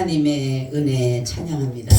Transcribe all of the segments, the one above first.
하나님의 은혜 찬양합니다.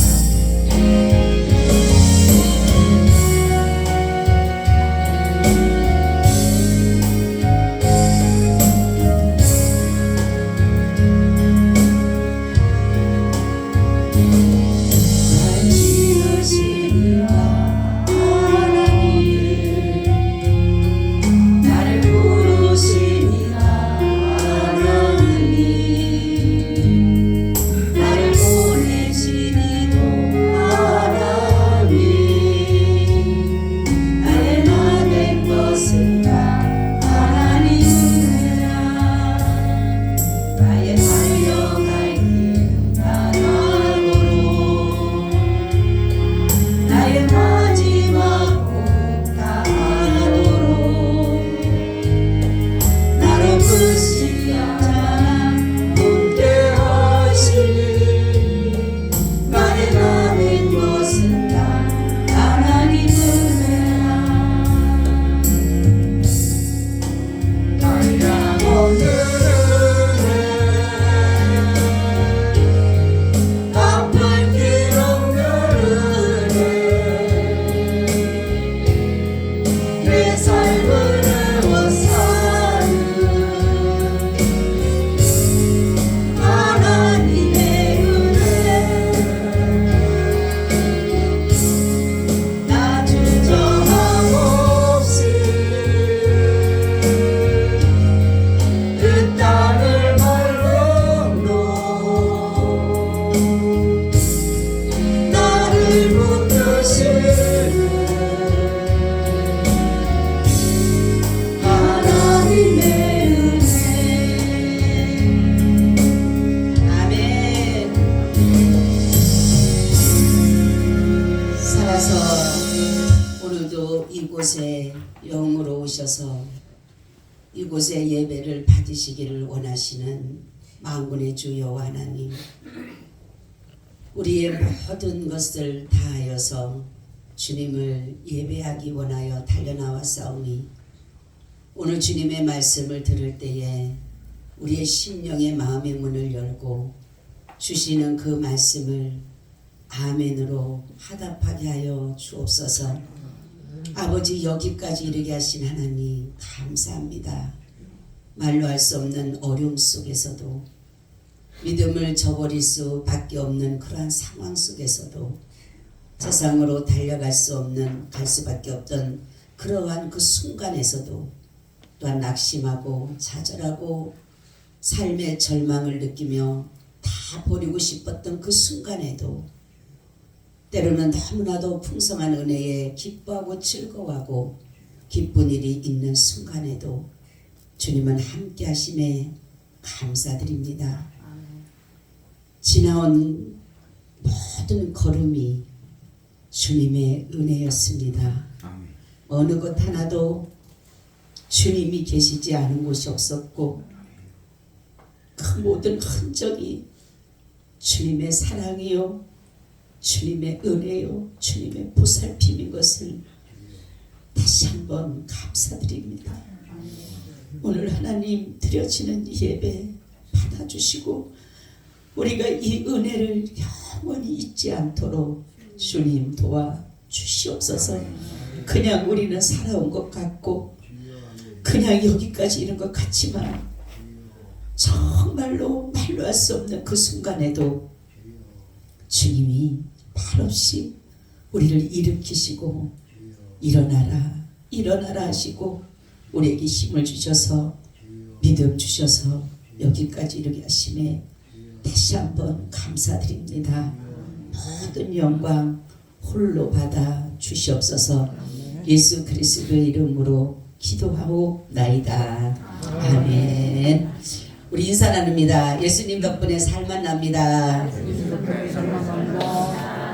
이곳에 영으로 오셔서 이곳에 예배를 받으시기를 원하시는 만군의 주 여호와 하나님, 우리의 모든 것을 다하여서 주님을 예배하기 원하여 달려나왔사오니 오늘 주님의 말씀을 들을 때에 우리의 심령의 마음의 문을 열고 주시는 그 말씀을 아멘으로 화답하게 하여 주옵소서. 아버지, 여기까지 이르게 하신 하나님 감사합니다. 말로 할 수 없는 어려움 속에서도, 믿음을 저버릴 수밖에 없는 그러한 상황 속에서도, 세상으로 달려갈 수 없는, 갈 수밖에 없던 그러한 그 순간에서도, 또한 낙심하고 좌절하고 삶의 절망을 느끼며 다 버리고 싶었던 그 순간에도, 때로는 너무나도 풍성한 은혜에 기뻐하고 즐거워하고 기쁜 일이 있는 순간에도 주님은 함께 하심에 감사드립니다. 지나온 모든 걸음이 주님의 은혜였습니다. 어느 것 하나도 주님이 계시지 않은 곳이 없었고, 그 모든 흔적이 주님의 사랑이요, 주님의 은혜요, 주님의 보살핌인 것을 다시 한번 감사드립니다. 오늘 하나님 드려지는 예배 받아주시고 우리가 이 은혜를 영원히 잊지 않도록 주님 도와주시옵소서. 그냥 우리는 살아온 것 같고 그냥 여기까지 이른 것 같지만 정말로 말로 할 수 없는 그 순간에도 주님이 말없이 우리를 일으키시고 일어나라 일어나라 하시고 우리에게 힘을 주셔서 믿음 주셔서 여기까지 이르게 하심에 다시 한번 감사드립니다. 모든 영광 홀로 받아 주시옵소서. 예수 그리스도의 이름으로 기도하고 나이다. 아멘. 우리 인사 나눕니다. 예수님 덕분에 살만 납니다.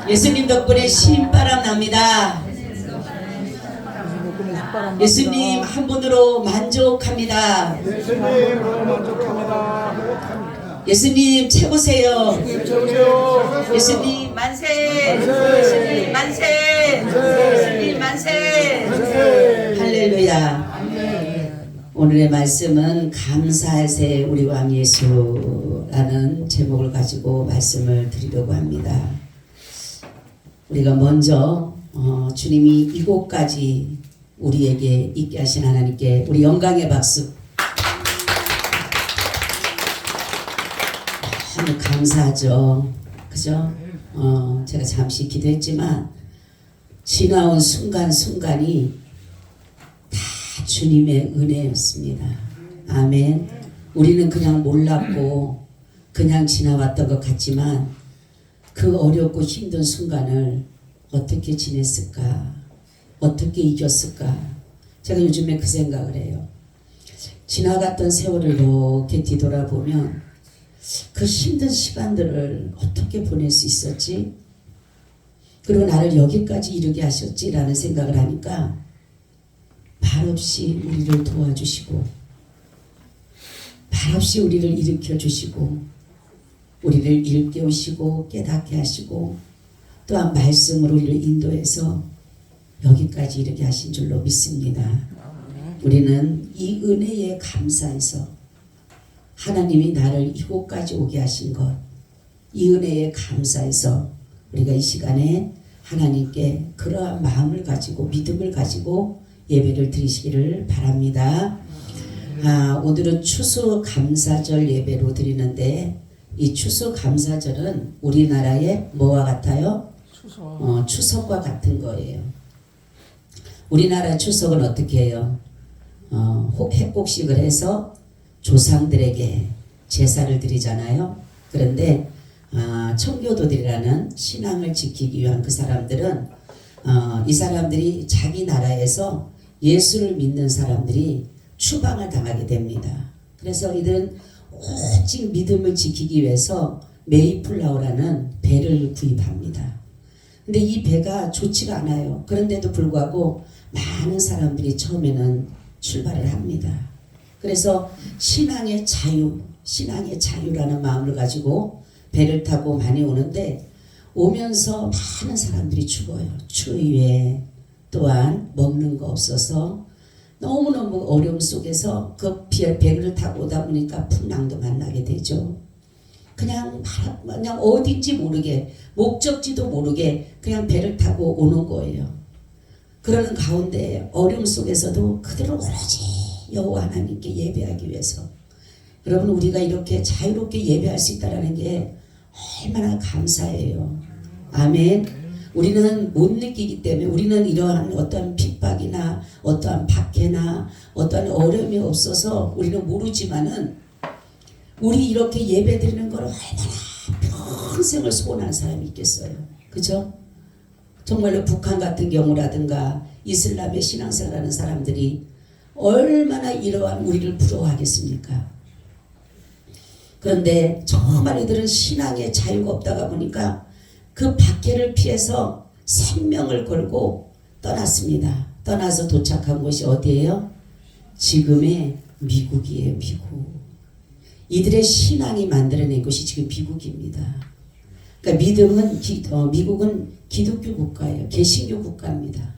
예수님 덕분에 신바람 납니다. 예수님 한 분으로 만족합니다. 예수님 최고세요. 예수님 만세. 예수님 만세. 예수님 만세. 할렐루야. 오늘의 말씀은 감사의 새 우리 왕 예수라는 제목을 가지고 말씀을 드리려고 합니다. 우리가 먼저 주님이 이곳까지 우리에게 있게 하신 하나님께 우리 영광의 박수. 너무 감사하죠. 그죠? 제가 잠시 기도했지만 지나온 순간순간이 다 주님의 은혜였습니다. 아멘. 우리는 그냥 몰랐고 그냥 지나왔던 것 같지만 그 어렵고 힘든 순간을 어떻게 지냈을까? 어떻게 이겼을까? 제가 요즘에 그 생각을 해요. 지나갔던 세월을 이렇게 뒤돌아보면 그 힘든 시간들을 어떻게 보낼 수 있었지? 그리고 나를 여기까지 이르게 하셨지라는 생각을 하니까 말없이 우리를 도와주시고 말없이 우리를 일으켜 주시고 우리를 일깨우시고 깨닫게 하시고 또한 말씀으로 우리를 인도해서 여기까지 이르게 하신 줄로 믿습니다. 우리는 이 은혜에 감사해서 하나님이 나를 이곳까지 오게 하신 것, 이 은혜에 감사해서 우리가 이 시간에 하나님께 그러한 마음을 가지고 믿음을 가지고 예배를 드리시기를 바랍니다. 오늘은 추수감사절 예배로 드리는데 이 추수감사절은 우리나라의 뭐와 같아요? 추석과 같은 거예요. 우리나라 추석은 어떻게 해요? 회복식을 해서 조상들에게 제사를 드리잖아요. 그런데 청교도들이라는 신앙을 지키기 위한 그 사람들은 이 사람들이 자기 나라에서 예수를 믿는 사람들이 추방을 당하게 됩니다. 그래서 이들은 오직 믿음을 지키기 위해서 메이플라워라는 배를 구입합니다. 근데 이 배가 좋지가 않아요. 그런데도 불구하고 많은 사람들이 처음에는 출발을 합니다. 그래서 신앙의 자유라는 마음을 가지고 배를 타고 많이 오는데 오면서 많은 사람들이 죽어요. 추위에 또한 먹는 거 없어서 너무너무 어려움 속에서 그 배를 타고 오다 보니까 풍랑도 만나게 되죠. 그냥 어딘지 모르게 목적지도 모르게 그냥 배를 타고 오는 거예요. 그러는 가운데 어려움 속에서도 그대로 오로지 여호와 하나님께 예배하기 위해서 여러분 우리가 이렇게 자유롭게 예배할 수 있다는 게 얼마나 감사해요. 아멘. 우리는 못 느끼기 때문에 우리는 이러한 어떤 핍박이나 어떠한 박해나 어떠한 어려움이 없어서 우리는 모르지만은 우리 이렇게 예배 드리는 걸 얼마나 평생을 소원하는 사람이 있겠어요. 그죠? 정말로 북한 같은 경우라든가 이슬람의 신앙생활하는 사람들이 얼마나 이러한 우리를 부러워하겠습니까? 그런데 정말 이들은 신앙의 자유가 없다가 보니까 그 박해를 피해서 생명을 걸고 떠났습니다. 떠나서 도착한 곳이 어디예요? 지금의 미국이에요. 미국. 이들의 신앙이 만들어낸 곳이 지금 미국입니다. 그러니까 미국은 기독교 국가예요. 개신교 국가입니다.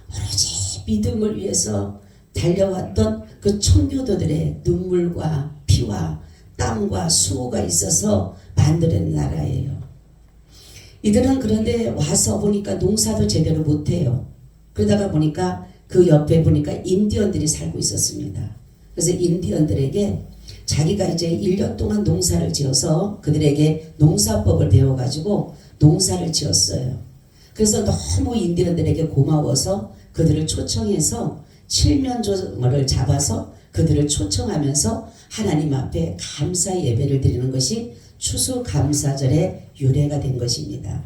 오로지 믿음을 위해서 달려왔던 그 청교도들의 눈물과 피와 땀과 수고가 있어서 만들어낸 나라예요. 이들은 그런데 와서 보니까 농사도 제대로 못해요. 그러다가 보니까 그 옆에 보니까 인디언들이 살고 있었습니다. 그래서 인디언들에게 자기가 이제 1년 동안 농사를 지어서 그들에게 농사법을 배워가지고 농사를 지었어요. 그래서 너무 인디언들에게 고마워서 그들을 초청해서 칠면조를 잡아서 그들을 초청하면서 하나님 앞에 감사 예배를 드리는 것이 추수감사절의 유래가 된 것입니다.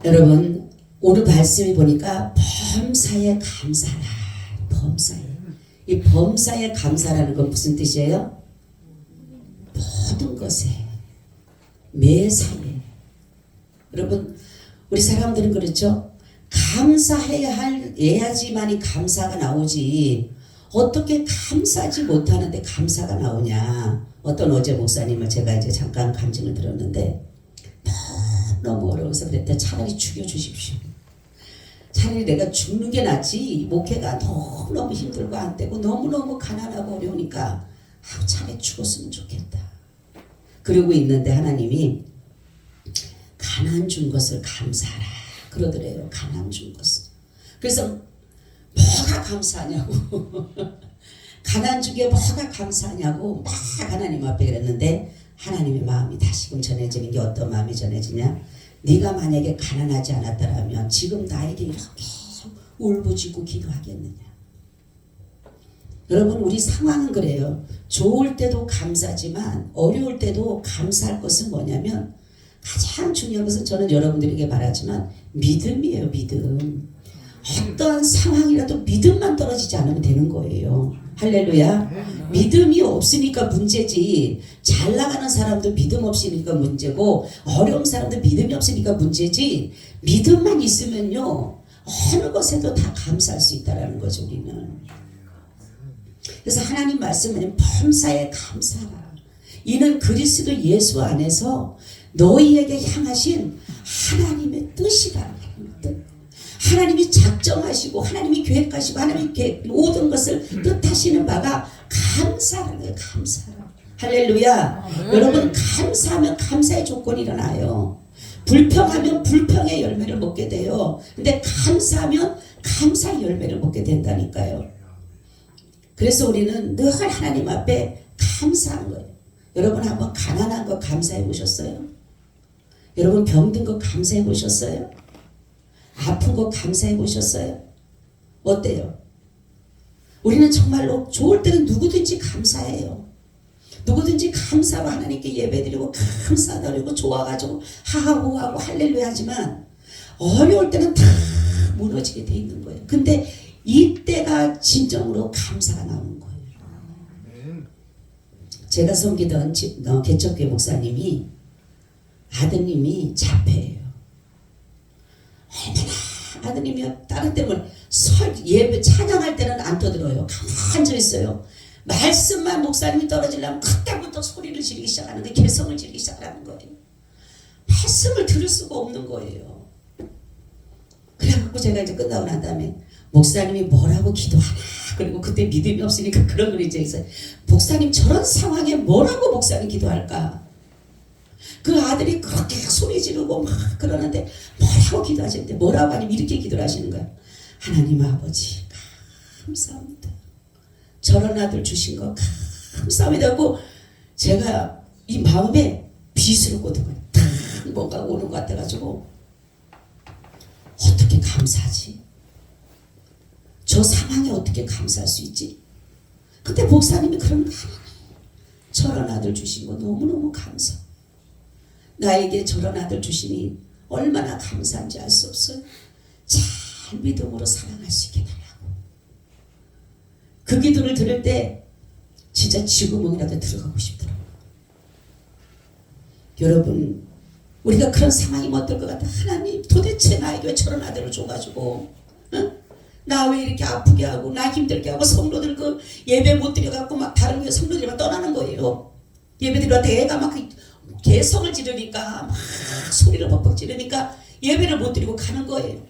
여러분 오늘 말씀을 보니까 범사에 감사라. 범사에. 이 범사에 감사라는 건 무슨 뜻이에요? 모든 것에 매사에. 여러분 우리 사람들은 그렇죠? 감사해야지만이 감사가 나오지 어떻게 감사하지 못하는데 감사가 나오냐. 어떤 어제 목사님을 제가 이제 잠깐 간증을 들었는데 너무 어려워서 그랬대. 차라리 죽여주십시오. 차라리 내가 죽는 게 낫지. 목회가 너무너무 힘들고 안 되고 너무너무 가난하고 어려우니까 차라리 죽었으면 좋겠다. 그러고 있는데 하나님이 가난 준 것을 감사하라 그러더래요. 가난 준 것을. 그래서 뭐가 감사하냐고 가난 준 게 뭐가 감사하냐고 막 하나님 앞에 그랬는데 하나님의 마음이 다시금 전해지는 게 어떤 마음이 전해지냐. 네가 만약에 가난하지 않았더라면 지금 나에게 이렇게 울부짖고 기도하겠느냐. 여러분 우리 상황은 그래요. 좋을 때도 감사지만 어려울 때도 감사할 것은 뭐냐면 가장 중요한 것은 저는 여러분들에게 말하지만 믿음이에요. 믿음. 어떠한 상황이라도 믿음만 떨어지지 않으면 되는 거예요. 할렐루야. 믿음이 없으니까 문제지. 잘 나가는 사람도 믿음 없으니까 문제고 어려운 사람도 믿음이 없으니까 문제지. 믿음만 있으면요 어느 것에도 다 감사할 수 있다는 거죠. 우리는. 그래서 하나님 말씀은 범사에 감사하라. 이는 그리스도 예수 안에서 너희에게 향하신 하나님의 뜻이다. 하나님이 작정하시고 하나님이 계획하시고 하나님이 모든 것을 뜻하시는 바가 감사라는 거예요. 감사라. 할렐루야. 여러분 감사하면 감사의 조건이 일어나요. 불평하면 불평의 열매를 먹게 돼요. 근데 감사하면 감사의 열매를 먹게 된다니까요. 그래서 우리는 늘 하나님 앞에 감사한 거예요. 여러분 한번 가난한 거 감사해 보셨어요? 여러분 병든 거 감사해 보셨어요? 아픈 거 감사해 보셨어요? 어때요? 우리는 정말로 좋을 때는 누구든지 감사해요. 누구든지 감사로 하나님께 예배드리고 감사드리고 좋아가지고 하하호하고 할렐루야 하지만 어려울 때는 다 무너지게 돼 있는 거예요. 근데 이때가 진정으로 감사가 나오는 거예요. 제가 섬기던 개척교회 목사님이 아드님이 자폐예요. 얼마나 아드님이 다른 때는 예배 찬양할 때는 안 떠들어요. 가만히 앉아 있어요. 말씀만 목사님이 떨어지려면 그때부터 소리를 지르기 시작하는데 개성을 지르기 시작하는 거예요. 말씀을 들을 수가 없는 거예요. 그래갖고 제가 이제 끝나고 난 다음에 목사님이 뭐라고 기도하나. 그리고 그때 믿음이 없으니까 그런 걸 이제 있어요. 목사님 저런 상황에 뭐라고 목사님 기도할까? 그 아들이 그렇게 소리 지르고 막 그러는데 뭐라고 기도하시는데 뭐라고 하냐면 이렇게 기도를 하시는 거예요. 하나님 아버지 감사합니다. 저런 아들 주신 거 감사합니다 하고 제가 이 마음에 비스럽거든요. 뭔가 오는 것 같아가지고 어떻게 감사하지? 저 상황에 어떻게 감사할 수 있지? 그때 목사님이 그런 저런 아들 주신 거 너무너무 감사. 나에게 저런 아들 주시니 얼마나 감사한지 알 수 없어요. 잘 믿음으로 사랑할 수 있게 달라고. 그 기도를 들을 때 진짜 지구멍이라도 들어가고 싶더라고요. 여러분 우리가 그런 상황이면 어떨 것 같아? 하나님 도대체 나에게 왜 저런 아들을 줘가지고 나 왜 이렇게 아프게 하고 나 힘들게 하고 성도들 그 예배 못 드려갖고 막 다른 교회 성도들이 막 떠나는 거예요. 예배 드렸는데 애가 막 개성을 지르니까 막 소리를 벅벅 지르니까 예배를 못 드리고 가는 거예요.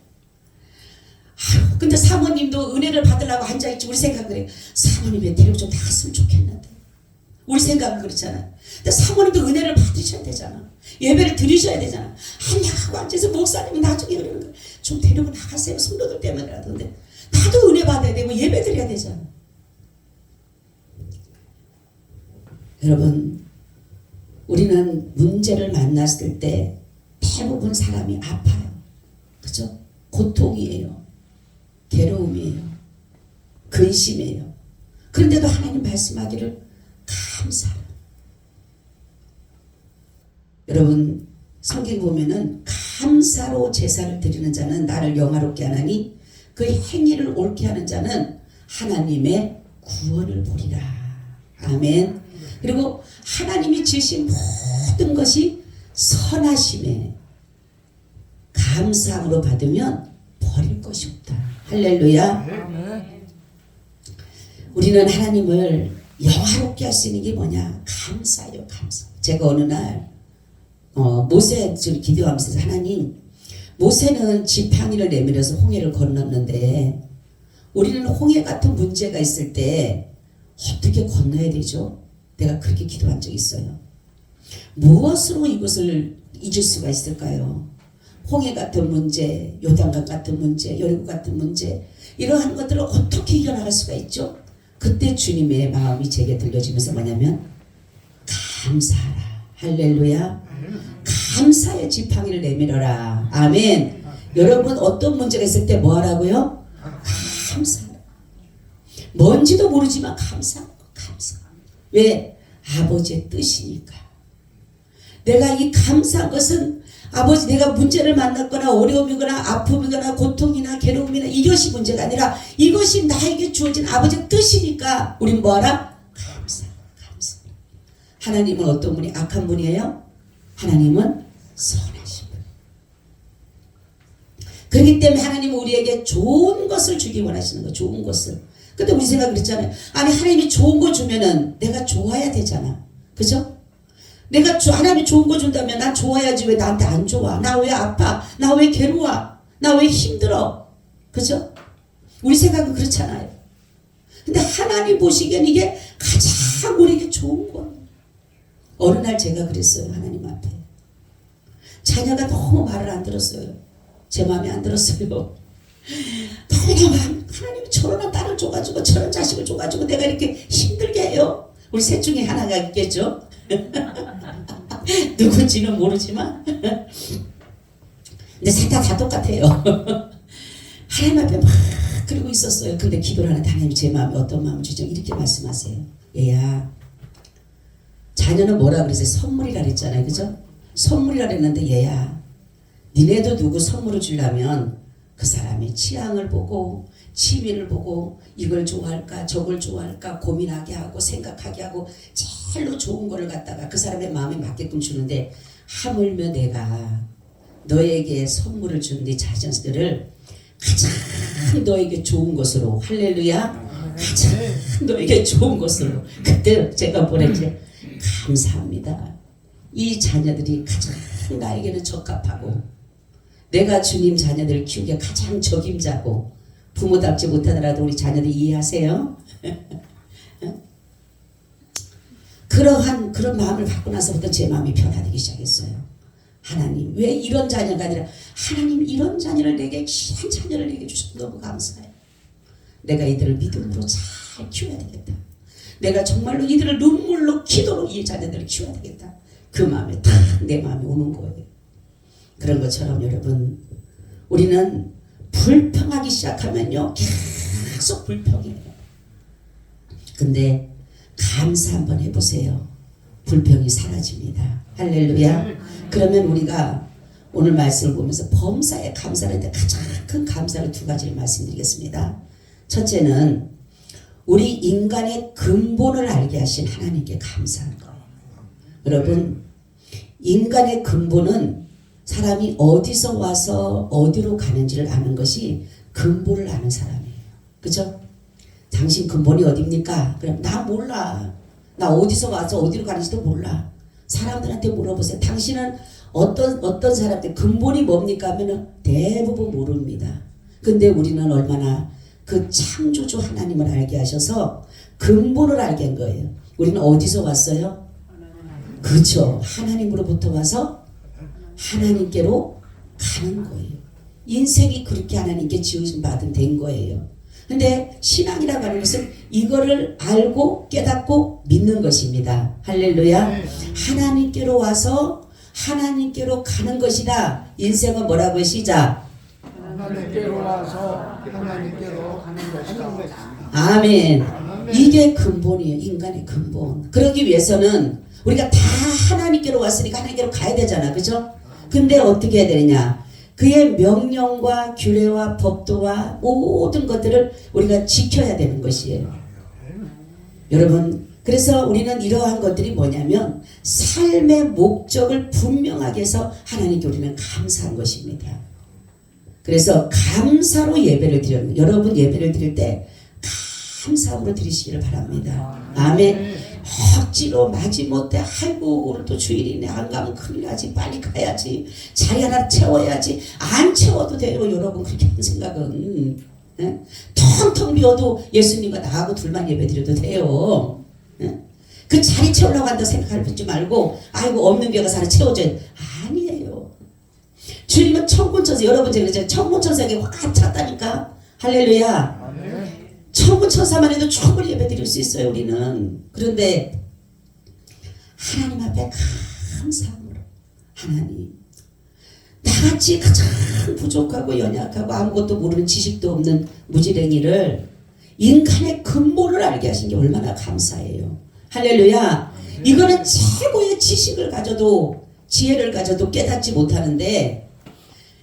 아유, 근데 사모님도 은혜를 받으려고 앉아있지. 우리 생각은 그래. 사모님의 데리고 좀 나갔으면 좋겠는데. 우리 생각은 그렇잖아요. 근데 사모님도 은혜를 받으셔야 되잖아. 예배를 드리셔야 되잖아. 아니야 하고 앉아서 목사님은 나중에 그러는 거야. 좀 데리고 나가세요. 성도들 때문에라도. 근데 나도 은혜 받아야 되고 예배 드려야 되잖아. 여러분 우리는 문제를 만났을 때 대부분 사람이 아파요. 그죠? 고통이에요. 괴로움이에요. 근심이에요. 그런데도 하나님 말씀하기를 감사하라. 여러분 성경 보면은 감사로 제사를 드리는 자는 나를 영화롭게 하나니 그 행위를 옳게 하는 자는 하나님의 구원을 보리라. 아멘. 그리고 하나님이 지으신 모든 것이 선하심에 감사함으로 받으면 버릴 것이 없다. 할렐루야. 우리는 하나님을 영화롭게 할 수 있는 게 뭐냐? 감사예요. 감사. 제가 어느 날 모세 기도하면서 하나님 모세는 지팡이를 내밀어서 홍해를 건넜는데 우리는 홍해 같은 문제가 있을 때 어떻게 건너야 되죠? 내가 그렇게 기도한 적이 있어요. 무엇으로 이것을 잊을 수가 있을까요? 홍해 같은 문제, 요단강 같은 문제, 여리고 같은 문제, 이러한 것들을 어떻게 이겨나갈 수가 있죠? 그때 주님의 마음이 제게 들려지면서 뭐냐면 감사하라. 할렐루야. 감사의 지팡이를 내밀어라. 아멘. 여러분 어떤 문제가 있을 때 뭐 하라고요? 감사하라. 뭔지도 모르지만 감사. 왜? 아버지의 뜻이니까. 내가 이 감사한 것은 아버지 내가 문제를 만났거나 어려움이거나 아픔이거나 고통이나 괴로움이나 이것이 문제가 아니라 이것이 나에게 주어진 아버지의 뜻이니까 우린 뭐하라? 감사. 하나님은 어떤 분이 악한 분이에요? 하나님은 선하신 분. 그렇기 때문에 하나님은 우리에게 좋은 것을 주기 원하시는 거예요. 좋은 것을. 근데 우리 생각 그랬잖아요. 아니 하나님이 좋은 거 주면은 내가 좋아야 되잖아. 그죠? 내가 하나님이 좋은 거 준다면 난 좋아야지. 왜 나한테 안 좋아? 나 왜 아파? 나 왜 괴로워? 나 왜 힘들어? 그죠? 우리 생각은 그렇잖아요. 근데 하나님 보시기엔 이게 가장 우리에게 좋은 거예요. 어느 날 제가 그랬어요. 하나님 앞에. 자녀가 너무 말을 안 들었어요. 제 마음에 안 들었어요. 너무너무 하나님이 저런 딸을 줘가지고 저런 자식을 줘가지고 내가 이렇게 힘들게 해요. 우리 셋 중에 하나가 있겠죠. 누군지는 모르지만 근데 셋 다 똑같아요. 하나님 앞에 막 그러고 있었어요. 근데 기도를 하는데 하나님 제 마음에 어떤 마음을 주죠? 이렇게 말씀하세요. 얘야 자녀는 뭐라 그랬어요? 선물이라 그랬잖아요. 그죠? 선물이라 그랬는데 얘야 니네도 누구 선물을 주려면 그 사람의 취향을 보고 취미를 보고 이걸 좋아할까 저걸 좋아할까 고민하게 하고 생각하게 하고 제일로 좋은 거를 갖다가 그 사람의 마음에 맞게끔 주는데 하물며 내가 너에게 선물을 준 네 자녀들을 가장 너에게 좋은 것으로 할렐루야 가장 너에게 좋은 것으로 그때 제가 뭐랬지 감사합니다. 이 자녀들이 가장 나에게는 적합하고 내가 주님 자녀들을 키우기에 가장 적임자고 부모답지 못하더라도 우리 자녀들 이해하세요? 그런 마음을 갖고 나서부터 제 마음이 변화되기 시작했어요. 하나님 왜 이런 자녀가 아니라 하나님 이런 자녀를 내게 귀한 자녀를 내게 주셔서 너무 감사해요. 내가 이들을 믿음으로 잘 키워야 되겠다. 내가 정말로 이들을 눈물로 기도로 이 자녀들을 키워야 되겠다. 그 마음에 딱 내 마음이 오는 거예요. 그런 것처럼 여러분 우리는 불평하기 시작하면요 계속 불평해요. 근데 감사 한번 해보세요. 불평이 사라집니다. 할렐루야. 그러면 우리가 오늘 말씀을 보면서 범사에 감사를 때 가장 큰 감사를 두 가지를 말씀드리겠습니다. 첫째는 우리 인간의 근본을 알게 하신 하나님께 감사합니다. 여러분 인간의 근본은 사람이 어디서 와서 어디로 가는지를 아는 것이 근본을 아는 사람이에요. 그죠? 당신 근본이 어디입니까? 그럼 나 몰라. 나 어디서 와서 어디로 가는지도 몰라. 사람들한테 물어보세요. 당신은 어떤 사람들 근본이 뭡니까? 하면은 대부분 모릅니다. 근데 우리는 얼마나 그 창조주 하나님을 알게 하셔서 근본을 알게 한 거예요. 우리는 어디서 왔어요? 그렇죠. 하나님으로부터 와서 하나님께로 가는 거예요. 인생이 그렇게 하나님께 지으신 받은 된 거예요. 근데 신앙이라고 하는 것은 이거를 알고 깨닫고 믿는 것입니다. 할렐루야. 하나님께로 와서 하나님께로 가는 것이다. 인생은 뭐라고요? 시작. 하나님께로 와서 하나님께로 가는 것이다. 아멘. 이게 근본이에요. 인간의 근본. 그러기 위해서는 우리가 다 하나님께로 왔으니까 하나님께로 가야 되잖아. 그죠? 근데 어떻게 해야 되느냐? 그의 명령과 규례와 법도와 모든 것들을 우리가 지켜야 되는 것이에요. 여러분 그래서 우리는 이러한 것들이 뭐냐면 삶의 목적을 분명하게 해서 하나님께 우리는 감사한 것입니다. 그래서 감사로 예배를 드려요. 여러분 예배를 드릴 때 감사함으로 드리시기를 바랍니다. 아멘. 억지로 마지못해 아이고 오늘 또 주일이네 안 가면 큰일 나지 빨리 가야지 자리 하나 채워야지 안 채워도 돼요. 여러분 그렇게 하는 생각은 텅텅 비워도 예수님과 나하고 둘만 예배드려도 돼요. 그 자리 채우려고 한다 생각하지 말고 아이고 없는 게 가서 하나 채워줘야 돼. 아니에요. 주님은 천군천사 여러분 제가 천군천사에게 확 찼다니까. 할렐루야. 천군천사만 해도 충분히 예배드릴 수 있어요 우리는. 그런데 하나님 앞에 감사함으로 하나님 나같이 가장 부족하고 연약하고 아무것도 모르는 지식도 없는 무지랭이를 인간의 근본을 알게 하신 게 얼마나 감사해요. 할렐루야. 이거는 최고의 지식을 가져도 지혜를 가져도 깨닫지 못하는데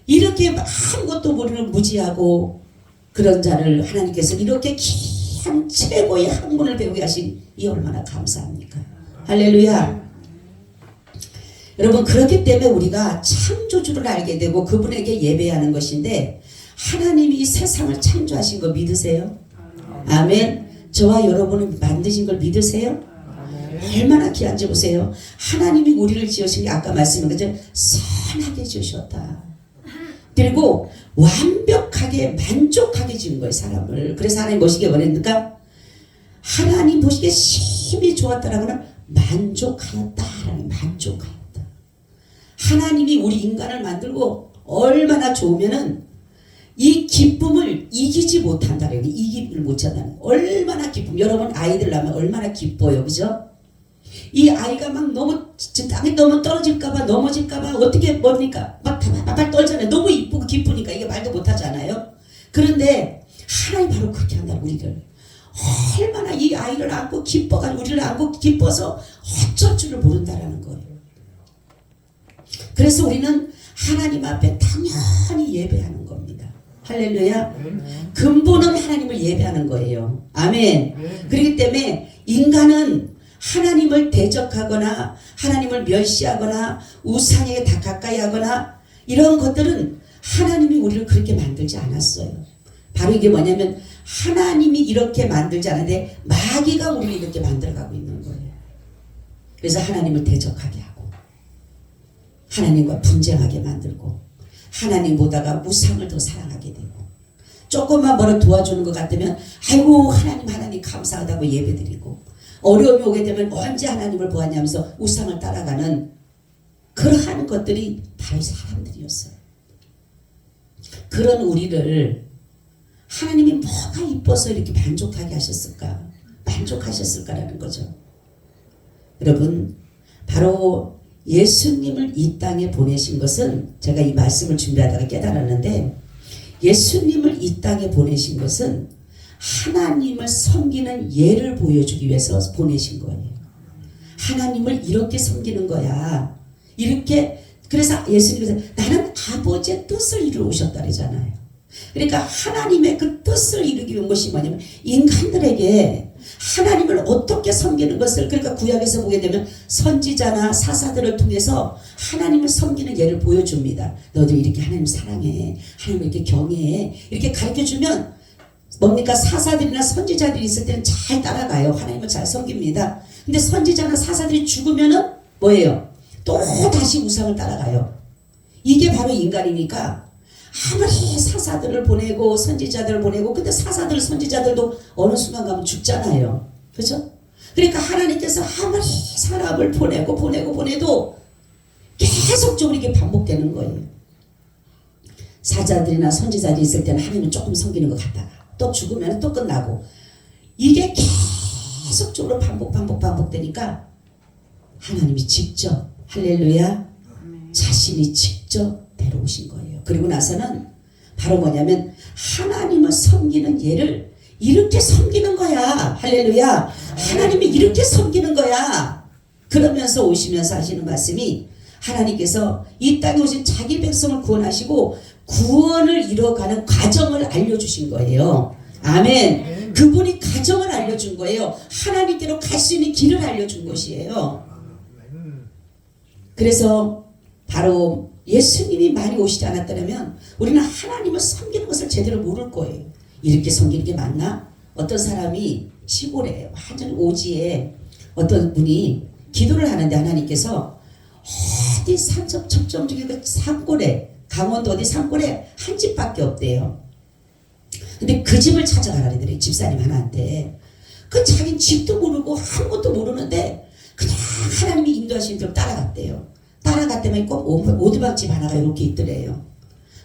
이렇게 아무것도 모르는 무지하고 그런 자를 하나님께서 이렇게 귀한 최고의 학문을 배우게 하신 이 얼마나 감사합니까. 할렐루야. 여러분 그렇기 때문에 우리가 창조주를 알게 되고 그분에게 예배하는 것인데 하나님이 이 세상을 창조하신 거 믿으세요? 아멘. 저와 여러분은 만드신 걸 믿으세요? 얼마나 귀한지 보세요. 하나님이 우리를 지으신 게 아까 말씀한 것처럼 선하게 지으셨다. 그리고 완벽하게 만족하게 지은 거예요 사람을. 그래서 하나님 보시기에 원했는가? 하나님 보시기에 심히 좋았다라는 건 만족하였다라는 만족하였다. 하나님이 우리 인간을 만들고 얼마나 좋으면은 이 기쁨을 이기지 못한다라는 이기를 못한다는 얼마나 기쁨. 여러분 아이들 낳으면 얼마나 기뻐요 그죠? 이 아이가 막 너무 땅에 너무 떨어질까봐 넘어질까봐 어떻게 뭡니까 막 발발 떨잖아요. 너무 이쁘고 기쁘니까 이게 말도 못하잖아요. 그런데 하나님 바로 그렇게 한다 우리를. 얼마나 이 아이를 안고 기뻐가지고 우리를 안고 기뻐서 어쩔 줄을 모른다라는 거예요. 그래서 우리는 하나님 앞에 당연히 예배하는 겁니다. 할렐루야. 근본은 하나님을 예배하는 거예요. 아멘. 그렇기 때문에 인간은 하나님을 대적하거나 하나님을 멸시하거나 우상에게 다 가까이 하거나 이런 것들은 하나님이 우리를 그렇게 만들지 않았어요. 바로 이게 뭐냐면 하나님이 이렇게 만들지 않았는데 마귀가 우리를 이렇게 만들어가고 있는 거예요. 그래서 하나님을 대적하게 하고 하나님과 분쟁하게 만들고 하나님보다가 우상을 더 사랑하게 되고 조금만 뭐를 도와주는 것 같으면 아이고 하나님 감사하다고 예배드리고 어려움이 오게 되면 언제 하나님을 보았냐면서 우상을 따라가는 그러한 것들이 바로 사람들이었어요. 그런 우리를 하나님이 뭐가 이뻐서 이렇게 만족하게 하셨을까? 만족하셨을까라는 거죠. 여러분 바로 예수님을 이 땅에 보내신 것은 제가 이 말씀을 준비하다가 깨달았는데 예수님을 이 땅에 보내신 것은 하나님을 섬기는 예를 보여주기 위해서 보내신 거예요. 하나님을 이렇게 섬기는 거야. 이렇게 그래서 예수님께서 나는 아버지의 뜻을 이루어 오셨다 그러잖아요. 그러니까 하나님의 그 뜻을 이루기 위한 것이 뭐냐면 인간들에게 하나님을 어떻게 섬기는 것을 그러니까 구약에서 보게 되면 선지자나 사사들을 통해서 하나님을 섬기는 예를 보여줍니다. 너도 이렇게 하나님 사랑해. 하나님을 이렇게 경외해. 이렇게 가르쳐주면 뭡니까? 사사들이나 선지자들이 있을 때는 잘 따라가요. 하나님을 잘 섬깁니다. 근데 선지자나 사사들이 죽으면은 뭐예요? 또 다시 우상을 따라가요. 이게 바로 인간이니까 아무리 사사들을 보내고 선지자들을 보내고 근데 사사들 선지자들도 어느 순간 가면 죽잖아요. 그렇죠? 그러니까 하나님께서 아무리 사람을 보내도 계속적으로 이게 반복되는 거예요. 사자들이나 선지자들이 있을 때는 하나님을 조금 섬기는 것 같다가 또 죽으면 또 끝나고 이게 계속적으로 반복되니까 하나님이 직접 할렐루야 자신이 직접 데려오신 거예요. 그리고 나서는 바로 뭐냐면 하나님을 섬기는 예를 이렇게 섬기는 거야. 할렐루야. 하나님이 이렇게 섬기는 거야. 그러면서 오시면서 하시는 말씀이 하나님께서 이 땅에 오신 자기 백성을 구원하시고 구원을 이뤄가는 과정을 알려주신 거예요. 아멘. 그분이 과정을 알려준 거예요. 하나님께로 갈 수 있는 길을 알려준 것이에요. 그래서 바로 예수님이 많이 오시지 않았다면 우리는 하나님을 섬기는 것을 제대로 모를 거예요. 이렇게 섬기는 게 맞나? 어떤 사람이 시골에 완전 오지에 어떤 분이 기도를 하는데 하나님께서 어디 산첩 첩정 중에 그 산골에 강원도 어디 산골에 한 집밖에 없대요. 근데 그 집을 찾아가라 그러더래요. 집사님 하나한테. 그 자기는 집도 모르고 아무것도 모르는데 그냥 하나님이 인도하시는 대로 따라갔대요. 따라갔더니 꼭 오두막집 하나가 이렇게 있더래요.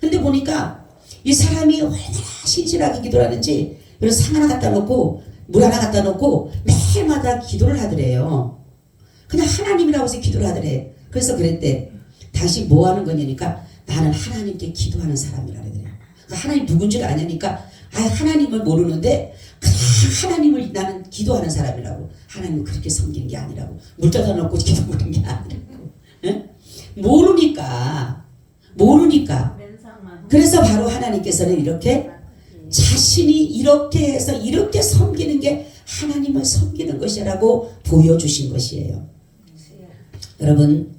근데 보니까 이 사람이 얼마나 신실하게 기도를 하는지 이런 상 하나 갖다 놓고 물 하나 갖다 놓고 매일마다 기도를 하더래요. 그냥 하나님이라고 해서 기도를 하더래. 그래서 그랬대. 당신 뭐 하는 거냐니까 나는 하나님께 기도하는 사람이라 그러더래요. 하나님 누군 줄 아냐니까 하나님을 모르는데 그냥 하나님을 나는 기도하는 사람이라고. 하나님 그렇게 섬기는 게 아니라고. 물 떠다 놓고 기도 부르는 게 아니라고. 응? 모르니까. 그래서 바로 하나님께서는 이렇게 자신이 이렇게 해서 이렇게 섬기는 게 하나님을 섬기는 것이라고 보여주신 것이에요. 여러분,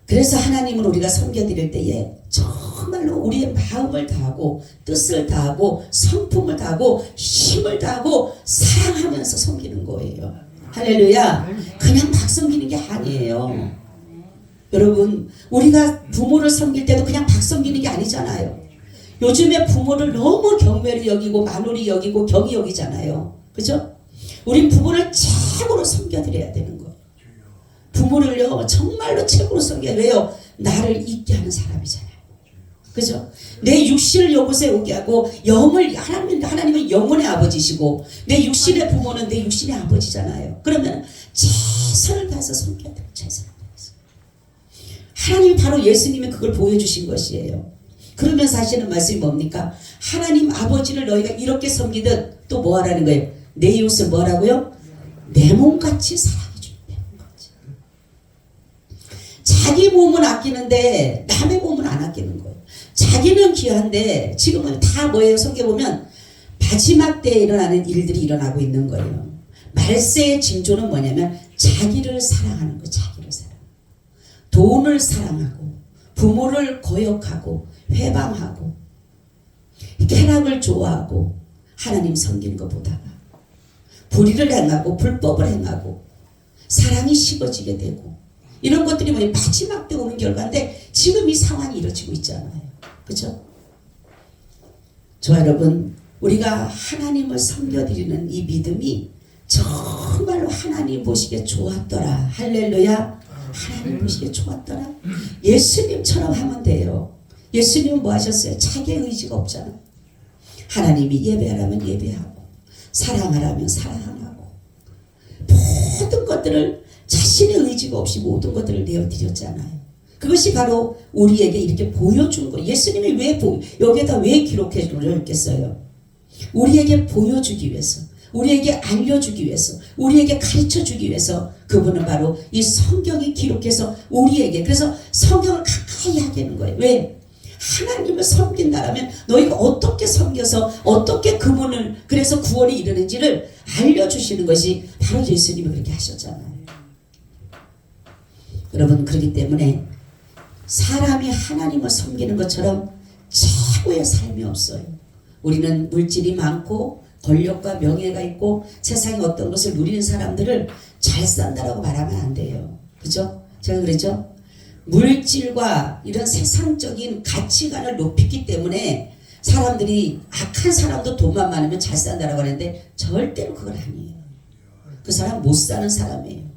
그래서 하나님을 우리가 섬겨드릴 때에 정말로 우리의 마음을 다하고 뜻을 다하고 성품을 다하고 힘을 다하고 사랑하면서 섬기는 거예요. 할렐루야. 그냥 막 섬기는 게 아니에요. 여러분, 우리가 부모를 섬길 때도 그냥 막 섬기는 게 아니잖아요. 요즘에 부모를 너무 경멸히 여기고 만홀히 여기고 경히 여기잖아요. 그죠? 우린 부모를 최고로 섬겨드려야 되는 거예요. 부모를요 정말로 최고로 섬겨야 왜요? 나를 있게 하는 사람이잖아요. 그죠? 내 육신을 이곳에 오게 하고 영을 하나님은 영혼의 아버지시고 내 육신의 부모는 내 육신의 아버지잖아요. 그러면 최선을 다해서 섬겨야 돼요. 최선을 다해서. 하나님이 바로 예수님이 그걸 보여주신 것이에요. 그러면서 하시는 말씀이 뭡니까? 하나님 아버지를 너희가 이렇게 섬기듯 또 뭐 하라는 거예요? 내 이웃을 뭐라고요? 내 몸같이 사랑해 줘. 내 몸같이. 자기 몸은 아끼는데 남의 몸은 안 아끼는 거예요. 자기는 귀한데 지금은 다 뭐예요? 성경에 마지막 때에 일어나는 일들이 일어나고 있는 거예요. 말세의 징조는 뭐냐면 자기를 사랑하는 거예요. 자기를 사랑. 돈을 사랑하고 부모를 거역하고 회방하고 쾌락을 좋아하고 하나님 섬기는 것보다가 불의를 행하고 불법을 행하고 사랑이 식어지게 되고 이런 것들이 뭐예요? 마지막 때 오는 결과인데 지금 이 상황이 이루어지고 있잖아요. 그렇죠? 저와 여러분, 우리가 하나님을 섬겨드리는 이 믿음이 정말로 하나님 보시기에 좋았더라. 할렐루야. 하나님 보시기에 좋았더라. 예수님처럼 하면 돼요. 예수님은 뭐 하셨어요? 자기의 의지가 없잖아. 하나님이 예배하라면 예배하고 사랑하라면 사랑하고 모든 것들을 자신의 의지가 없이 모든 것들을 내어드렸잖아요. 그것이 바로 우리에게 이렇게 보여준 거예요. 예수님이 여기에다 왜 기록해 주셨겠어요? 우리에게 보여주기 위해서, 우리에게 알려주기 위해서, 우리에게 가르쳐주기 위해서 그분은 바로 이 성경에 기록해서 우리에게, 그래서 성경을 가까이 하게 하는 거예요. 왜? 하나님을 섬긴다라면 너희가 어떻게 섬겨서 어떻게 그분을 그래서 구원에 이르는지를 알려주시는 것이 바로 예수님이 그렇게 하셨잖아요. 여러분, 그렇기 때문에 사람이 하나님을 섬기는 것처럼 최고의 삶이 없어요. 우리는 물질이 많고 권력과 명예가 있고 세상에 어떤 것을 누리는 사람들을 잘 산다라고 말하면 안 돼요. 그죠? 제가 그랬죠? 물질과 이런 세상적인 가치관을 높이기 때문에 사람들이 악한 사람도 돈만 많으면 잘 산다라고 하는데 절대로 그건 아니에요. 그 사람 못 사는 사람이에요.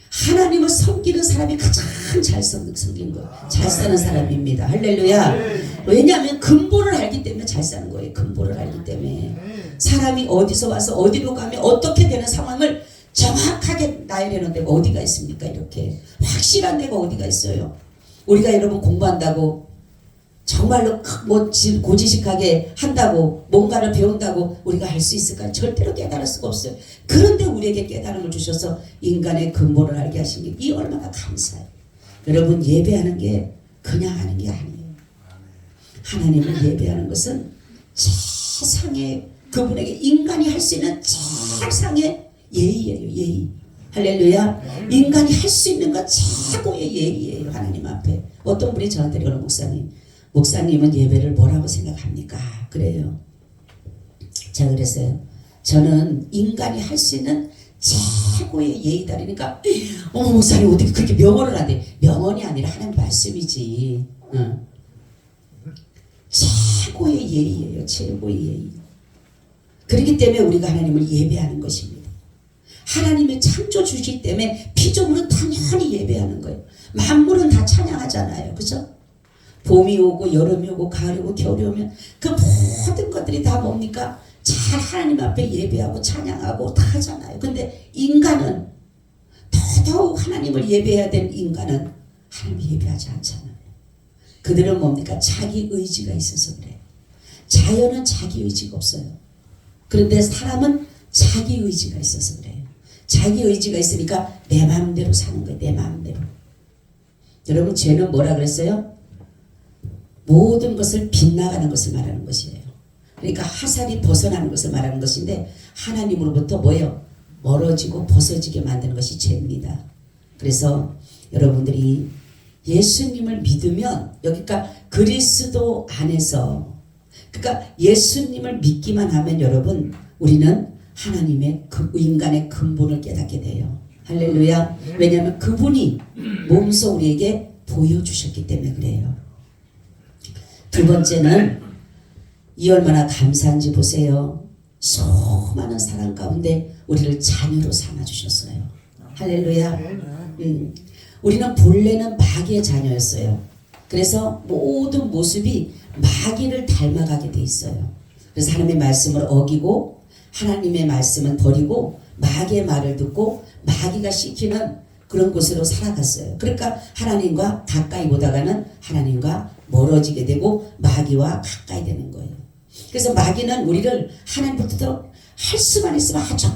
하나님을 섬기는 사람이 가장 잘 섬긴 거예요. 잘 사는 사람입니다. 할렐루야. 왜냐하면 근본을 알기 때문에 잘 사는 거예요. 근본을 알기 때문에. 사람이 어디서 와서 어디로 가면 어떻게 되는 상황을 정확하게 나열해놓은 데가 어디가 있습니까? 이렇게 확실한 데가 어디가 있어요? 우리가 여러분 공부한다고 정말로 고지식하게 한다고 뭔가를 배운다고 우리가 할 수 있을까요? 절대로 깨달을 수가 없어요. 그런데 우리에게 깨달음을 주셔서 인간의 근본을 알게 하신 게 이 얼마나 감사해요. 여러분, 예배하는 게 그냥 하는 게 아니에요. 하나님을 예배하는 것은 최상의, 그분에게 인간이 할 수 있는 최상의 예의예요. 예의. 할렐루야. 인간이 할 수 있는 것 최고의 예의예요. 하나님 앞에. 어떤 분이 저한테 그러는 목사님은 예배를 뭐라고 생각합니까? 그래요. 제가 그랬어요. 저는 인간이 할 수 있는 최고의 예의다리니까 어머 목사님 어떻게 그렇게 명언을 한대. 명언이 아니라 하나님 말씀이지. 응. 최고의 예의예요. 최고의 예의. 그렇기 때문에 우리가 하나님을 예배하는 것입니다. 하나님의 창조주시기 때문에 피조물은 당연히 예배하는 거예요. 만물은 다 찬양하잖아요. 그죠? 봄이 오고 여름이 오고 가을이 오고 겨울이 오면 그 모든 것들이 다 뭡니까? 잘 하나님 앞에 예배하고 찬양하고 다 하잖아요. 근데 인간은 더더욱 하나님을 예배해야 될 인간은 하나님을 예배하지 않잖아요. 그들은 뭡니까? 자기 의지가 있어서 그래요. 자연은 자기 의지가 없어요. 그런데 사람은 자기 의지가 있어서 그래요. 자기 의지가 있으니까 내 마음대로 사는 거예요. 내 마음대로. 여러분 죄는 뭐라 그랬어요? 모든 것을 빗나가는 것을 말하는 것이에요. 그러니까 하살이 벗어나는 것을 말하는 것인데 하나님으로부터 뭐예요? 멀어지고 벗어지게 만드는 것이 죄입니다. 그래서 여러분들이 예수님을 믿으면 여기가 그리스도 안에서 그러니까 예수님을 믿기만 하면 여러분 우리는 하나님의 그 인간의 근본을 깨닫게 돼요. 할렐루야. 왜냐하면 그분이 몸소 우리에게 보여주셨기 때문에 그래요. 두 번째는 이 얼마나 감사한지 보세요. 수많은 사랑 가운데 우리를 자녀로 삼아주셨어요. 할렐루야. 우리는 본래는 마귀의 자녀였어요. 그래서 모든 모습이 마귀를 닮아가게 돼 있어요. 그래서 하나님의 말씀을 어기고 하나님의 말씀은 버리고 마귀의 말을 듣고 마귀가 시키는 그런 곳으로 살아갔어요. 그러니까 하나님과 가까이 보다가는 하나님과 멀어지게 되고 마귀와 가까이 되는 거예요. 그래서 마귀는 우리를 하나님부터 할 수만 있으면 아주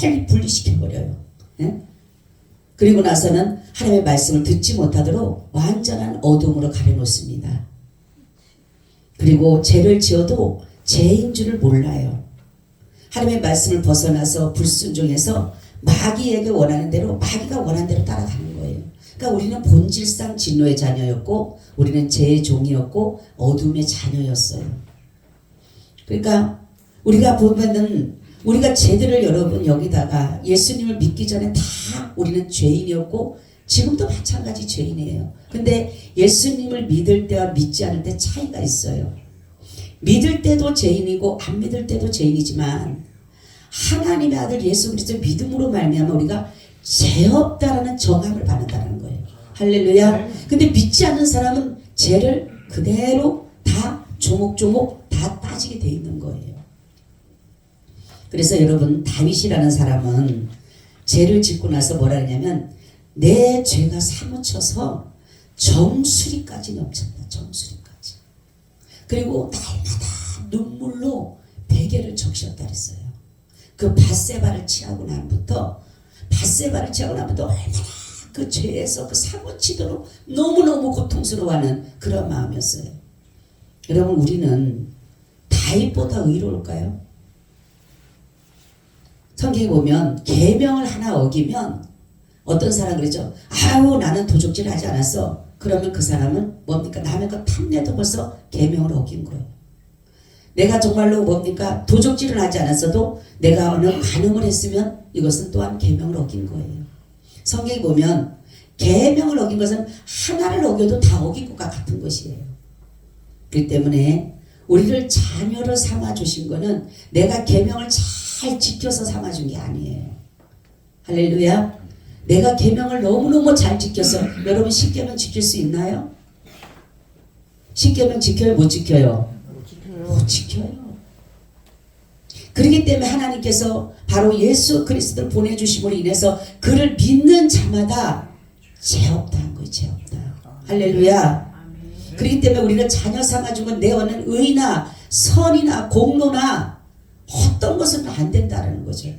멀리 분리시켜버려요. 예? 그리고 나서는 하나님의 말씀을 듣지 못하도록 완전한 어둠으로 가려놓습니다. 그리고 죄를 지어도 죄인 줄을 몰라요. 하나님의 말씀을 벗어나서 불순종해서 마귀에게 원하는 대로 마귀가 원하는 대로 따라가는 거예요. 그러니까 우리는 본질상 진노의 자녀였고 우리는 죄의 종이었고 어둠의 자녀였어요. 그러니까 우리가 보면은 우리가 죄들을 여러분 여기다가 예수님을 믿기 전에 다 우리는 죄인이었고 지금도 마찬가지 죄인이에요. 근데 예수님을 믿을 때와 믿지 않을 때 차이가 있어요. 믿을 때도 죄인이고 안 믿을 때도 죄인이지만 하나님의 아들 예수 그리스도의 믿음으로 말미암아 우리가 죄 없다라는 정함을 받는다는 거예요. 할렐루야. 근데 믿지 않는 사람은 죄를 그대로 다 조목조목 다 따지게 돼 있는 거예요. 그래서 여러분 다윗이라는 사람은 죄를 짓고 나서 뭐라 하냐면 내 죄가 사무쳐서 정수리까지 넘쳤다. 정수리까지. 그리고 날마다 눈물로 베개를 적셨다 그랬어요. 그 밧세바를 취하고 나부터 얼마나 그 죄에서 그 사무치도록 너무너무 고통스러워하는 그런 마음이었어요. 여러분 우리는 다윗보다 의로울까요? 성경에 보면 계명을 하나 어기면 어떤 사람 그러죠. 아유 나는 도적질 하지 않았어. 그러면 그 사람은 뭡니까? 남의 것 탐내도 벌써 계명을 어긴 거예요. 내가 정말로 뭡니까? 도적질을 하지 않았어도 내가 어느 간음을 했으면 이것은 또한 계명을 어긴 거예요. 성경에 보면 계명을 어긴 것은 하나를 어겨도 다 어긴 것과 같은 것이에요. 그렇기 때문에 우리를 자녀로 삼아주신 거는 내가 계명을 잘 지켜서 삼아준 게 아니에요. 할렐루야. 내가 계명을 너무너무 잘 지켜서 여러분 10계명 지킬 수 있나요? 10계명 지켜요? 못 지켜요? 못 지켜요. 그렇기 때문에 하나님께서 바로 예수 그리스도를 보내주심으로 인해서 그를 믿는 자마다 죄 없다 한 거예요. 죄 없다. 할렐루야. 그렇기 때문에 우리를 자녀 삼아준 건 내 어느 의나 선이나 공로나 어떤 것은 안 된다는 거죠.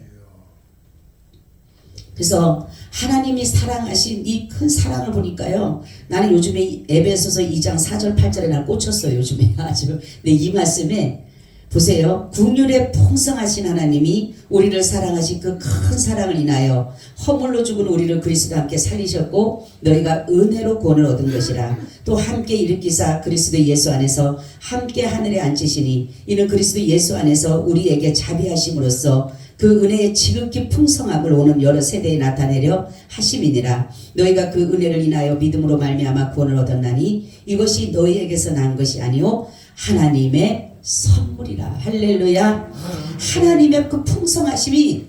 그래서 하나님이 사랑하신 이 큰 사랑을 보니까요. 나는 요즘에 에베소서 2장 4절 8절에 나 꽂혔어요. 요즘에 아주. 근데 이 말씀에 보세요. 국률에 풍성하신 하나님이 우리를 사랑하신 그 큰 사랑을 인하여 허물로 죽은 우리를 그리스도와 함께 살리셨고 너희가 은혜로 구원을 얻은 것이라. 또 함께 일으키사 그리스도 예수 안에서 함께 하늘에 앉히시니 이는 그리스도 예수 안에서 우리에게 자비하심으로써 그 은혜의 지극히 풍성함을 오는 여러 세대에 나타내려 하심이니라. 너희가 그 은혜를 인하여 믿음으로 말미암아 구원을 얻었나니 이것이 너희에게서 난 것이 아니요 하나님의 선물이라. 할렐루야. 하나님의 그 풍성하심이,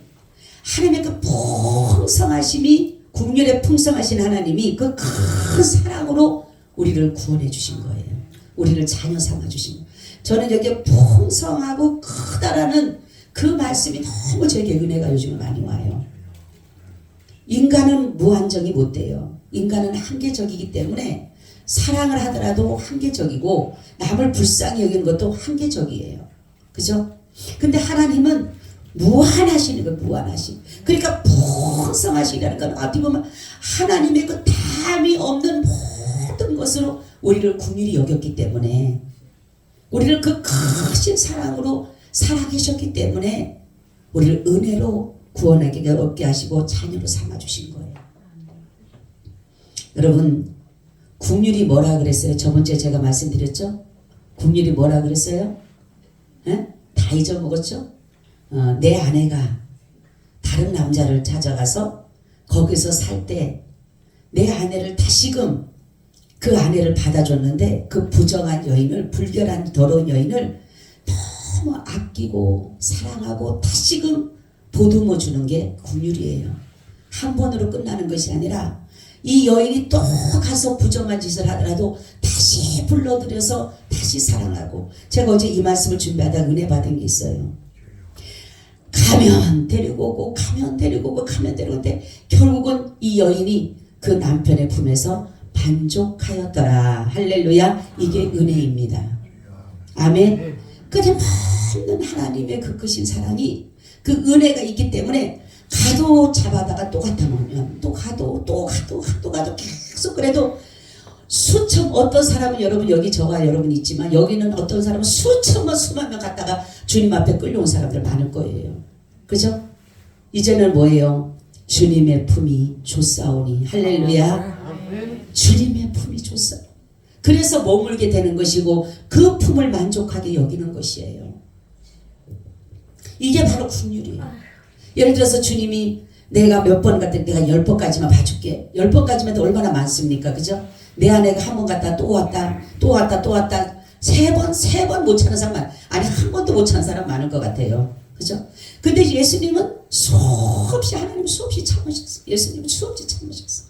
하나님의 그 풍성하심이, 국률에 풍성하신 하나님이 그 큰 사랑으로 우리를 구원해 주신 거예요. 우리를 자녀 삼아 주신 거예요. 저는 여기에 풍성하고 크다라는 그 말씀이 너무 제게 은혜가 요즘에 많이 와요. 인간은 무한정이 못 돼요. 인간은 한계적이기 때문에 사랑을 하더라도 한계적이고 남을 불쌍히 여기는 것도 한계적이에요. 그죠? 근데 하나님은 무한하시는 거예요. 무한하신. 그러니까 풍성하시라는 건 어떻게 보면 하나님의 그 담이 없는 모든 것으로 우리를 긍휼히 여겼기 때문에, 우리를 그 크신 사랑으로 살아계셨기 때문에 우리를 은혜로 구원하게 얻게 하시고 자녀로 삼아주신 거예요. 여러분, 긍휼이 뭐라 그랬어요? 저번주에 제가 말씀드렸죠? 긍휼이 뭐라 그랬어요? 에? 다 잊어먹었죠? 내 아내가 다른 남자를 찾아가서 거기서 살 때 내 아내를 다시금 그 아내를 받아줬는데 그 부정한 여인을, 불결한 더러운 여인을 너무 아끼고 사랑하고 다시금 보듬어 주는 게 긍휼이에요. 한 번으로 끝나는 것이 아니라 이 여인이 또 가서 부정한 짓을 하더라도 다시 불러들여서 다시 사랑하고, 제가 어제 이 말씀을 준비하다 은혜 받은 게 있어요. 가면 데리고 오고 가면 데리고 오고 가면 데리고 오는데 결국은 이 여인이 그 남편의 품에서 만족하였더라. 할렐루야. 이게 은혜입니다. 아멘. 끊임없는 하나님의 그 크신 사랑이, 그 은혜가 있기 때문에 가도 잡아다가 또 갖다 놓으면 또 가도 계속, 그래도 수천, 어떤 사람은 여러분 여기 저와 여러분 있지만 여기는 어떤 사람은 수천만 수만 명 갔다가 주님 앞에 끌려온 사람들 많을 거예요. 그죠? 이제는 뭐예요? 주님의 품이 좋사오니. 할렐루야. 주님의 품이 좋사오. 그래서 머물게 되는 것이고 그 품을 만족하게 여기는 것이에요. 이게 바로 긍휼이에요. 예를 들어서 주님이 내가 몇 번 갔다, 내가 10번까지만 봐줄게. 10번까지면 얼마나 많습니까? 그죠? 내 아내가 한 번 갔다 또 왔다 또 왔다 또 왔다 세 번 못 찾는 사람 많아. 아니 한 번도 못 찾는 사람 많을 것 같아요. 그죠? 근데 예수님은 수없이, 하나님 수없이 참으셨어요. 예수님은 수없이 참으셨어요.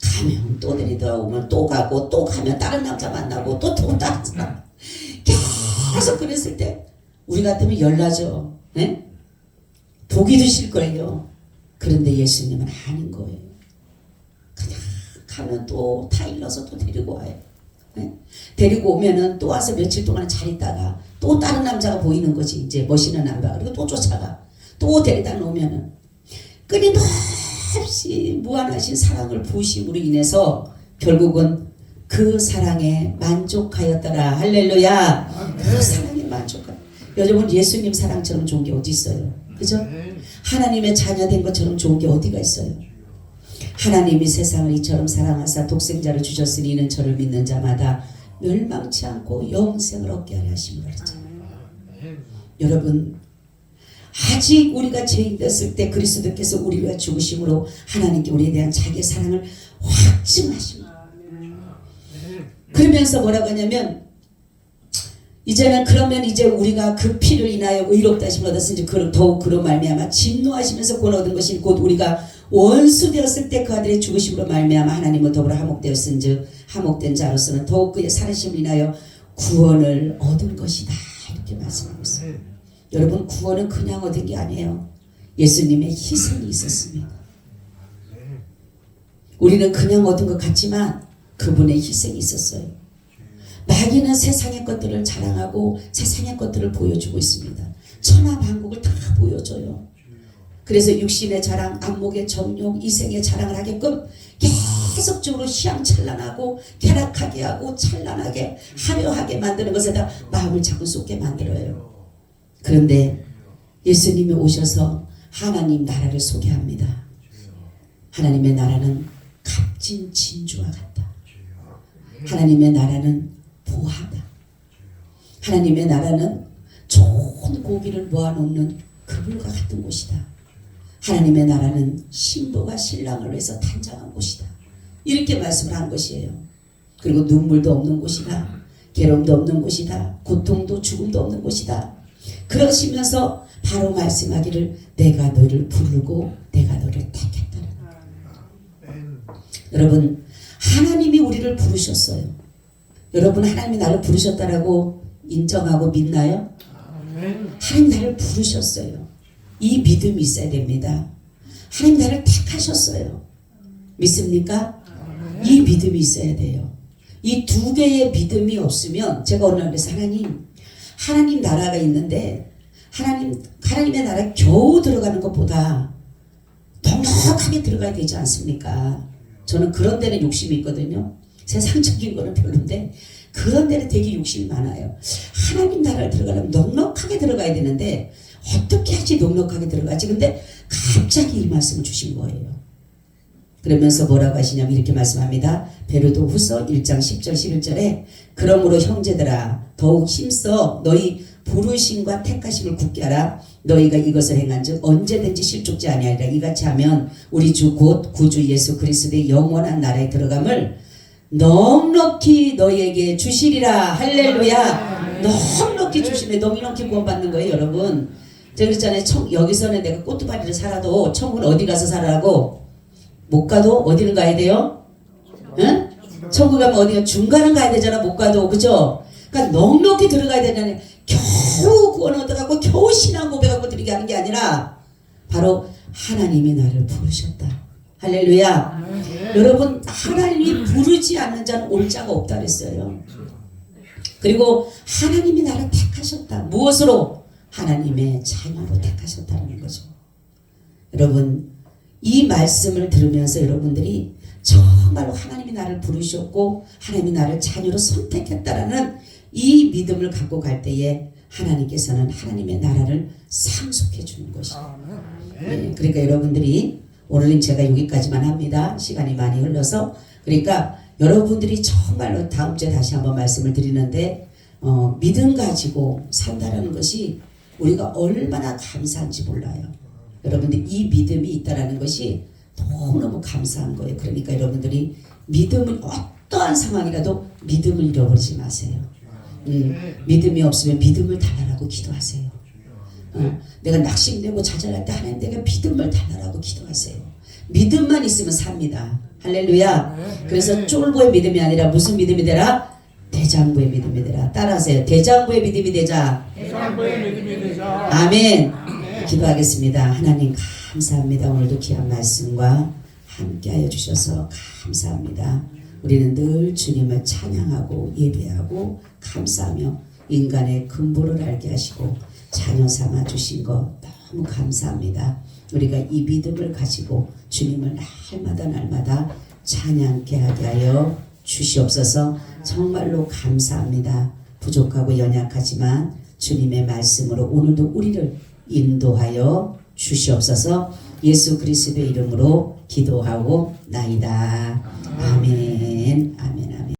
가면 또 데리다 오면 또 가고 또 가면 다른 남자 만나고 또 다른 사람 계속 그랬을 때 우리 같으면 열나죠. 네? 복이 드실 거예요. 그런데 예수님은 아닌 거예요. 그냥 가면 또 타일러서 또 데리고 와요. 네? 데리고 오면은 또 와서 며칠 동안 잘 있다가 또 다른 남자가 보이는 거지. 이제 멋있는 남자. 그리고 또 쫓아가. 또 데리다 놓으면은 끊임없이 무한하신 사랑을 부으심으로 인해서 결국은 그 사랑에 만족하였더라. 할렐루야. 그 사랑에 만족하여. 여러분, 예수님 사랑처럼 좋은 게 어디 있어요? 그죠? 하나님의 자녀 된 것처럼 좋은 게 어디가 있어요? 하나님이 세상을 이처럼 사랑하사 독생자를 주셨으니 이는 저를 믿는 자마다 멸망치 않고 영생을 얻게 하려 하심을 그랬잖아요. 여러분, 아직 우리가 죄인 됐을 때 그리스도께서 우리를 위해 죽으심으로 하나님께 우리에 대한 자기의 사랑을 확증하십니다. 그러면서 뭐라고 하냐면, 이제는 그러면 이제 우리가 그 피를 인하여 의롭다 하심을 얻었으니 더욱 그로 말미암아 진노하시면서 구원 얻은 것이 곧 우리가 원수 되었을 때 그 아들의 죽으심으로 말미암아 하나님과 더불어 화목되었은즉 화목된 자로서는 더욱 그의 살으심을 인하여 구원을 얻은 것이다. 이렇게 말씀하고 있어요. 여러분, 구원은 그냥 얻은 게 아니에요. 예수님의 희생이 있었습니다. 우리는 그냥 얻은 것 같지만 그분의 희생이 있었어요. 마귀는 세상의 것들을 자랑하고 세상의 것들을 보여주고 있습니다. 천하만국을 다 보여줘요. 그래서 육신의 자랑, 안목의 정욕, 이생의 자랑을 하게끔 계속적으로 희양찬란하고 쾌락하게 하고 찬란하게 화려하게 만드는 것에다 마음을 자꾸 쏟게 만들어요. 그런데 예수님이 오셔서 하나님 나라를 소개합니다. 하나님의 나라는 값진 진주와 같다. 하나님의 나라는 보하다. 하나님의 나라는 좋은 고기를 모아놓는 그물과 같은 곳이다. 하나님의 나라는 신부가 신랑을 위해서 단장한 곳이다. 이렇게 말씀을 한 것이에요. 그리고 눈물도 없는 곳이다. 괴로움도 없는 곳이다. 고통도 죽음도 없는 곳이다. 그러시면서 바로 말씀하기를 내가 너를 부르고 내가 너를 택했다는 여러분, 하나님이 우리를 부르셨어요. 여러분, 하나님이 나를 부르셨다라고 인정하고 믿나요? 하나님 나를 부르셨어요. 이 믿음이 있어야 됩니다. 하나님 나를 택하셨어요. 믿습니까? 이 믿음이 있어야 돼요. 이 두 개의 믿음이 없으면 제가 오늘 그래서 하나님 나라가 있는데 하나님의 나라에 겨우 들어가는 것보다 넉넉하게 들어가야 되지 않습니까? 저는 그런 데는 욕심이 있거든요. 세상적인 거는 별론데 그런 데는 되게 욕심이 많아요. 하나님 나라를 들어가려면 넉넉하게 들어가야 되는데 어떻게 하지 넉넉하게 들어가지? 근데 갑자기 이 말씀을 주신 거예요. 그러면서 뭐라고 하시냐면 이렇게 말씀합니다. 베드로 후서 1장 10절 11절에 그러므로 형제들아 더욱 힘써 너희 부르심과 택하심을 굳게 하라. 너희가 이것을 행한즉 언제든지 실족지 아니하리라. 이같이 하면 우리 주 곧 구주 예수 그리스도의 영원한 나라에 들어감을 넉넉히 너희에게 주시리라. 할렐루야. 넉넉히 주시네. 넉넉히 구원받는 거예요, 여러분. 제가 그랬잖아요. 여기서는 내가 꼬투바리를 살아도 천국은 어디 가서 살아라고? 못 가도 어디는 가야 돼요? 응? 천국 가면 어디가 중간은 가야 되잖아. 못 가도. 그죠? 그러니까 넉넉히 들어가야 되잖아요. 겨우 구원 얻어갖고 겨우 신앙 고백하고 드리게 하는 게 아니라 바로 하나님이 나를 부르셨다. 할렐루야. 여러분, 하나님이 부르지 않는 자는 올 자가 없다 그랬어요. 그리고 하나님이 나를 택하셨다. 무엇으로? 하나님의 자녀로 택하셨다는 거죠. 여러분, 이 말씀을 들으면서 여러분들이 정말로 하나님이 나를 부르셨고 하나님이 나를 자녀로 선택했다라는 이 믿음을 갖고 갈 때에 하나님께서는 하나님의 나라를 상속해 주는 것이에요. 네, 그러니까 여러분들이 오늘은 제가 여기까지만 합니다. 시간이 많이 흘러서. 그러니까 여러분들이 정말로 다음 주에 다시 한번 말씀을 드리는데 믿음 가지고 산다라는 것이 우리가 얼마나 감사한지 몰라요. 여러분들 이 믿음이 있다라는 것이 너무너무 감사한 거예요. 그러니까 여러분들이 믿음을 어떠한 상황이라도 믿음을 잃어버리지 마세요. 믿음이 없으면 믿음을 달라고 기도하세요. 내가 낙심되고 좌절할 때 하나님 내가 믿음을 달라고 기도하세요. 믿음만 있으면 삽니다. 할렐루야. 그래서 쫄보의 믿음이 아니라 무슨 믿음이 되라? 대장부의 믿음이 되라. 따라하세요. 대장부의 믿음이 되자. 대장부의 믿음이 되자. 아멘. 기도하겠습니다. 하나님 감사합니다. 오늘도 귀한 말씀과 함께하여 주셔서 감사합니다. 우리는 늘 주님을 찬양하고 예배하고 감사하며 인간의 근본을 알게 하시고 자녀 삼아 주신 것 너무 감사합니다. 우리가 이 믿음을 가지고 주님을 날마다 찬양케 하게 하여 주시옵소서. 정말로 감사합니다. 부족하고 연약하지만 주님의 말씀으로 오늘도 우리를 인도하여 주시옵소서. 예수 그리스도의 이름으로 기도하고 나이다. 아멘. 아멘.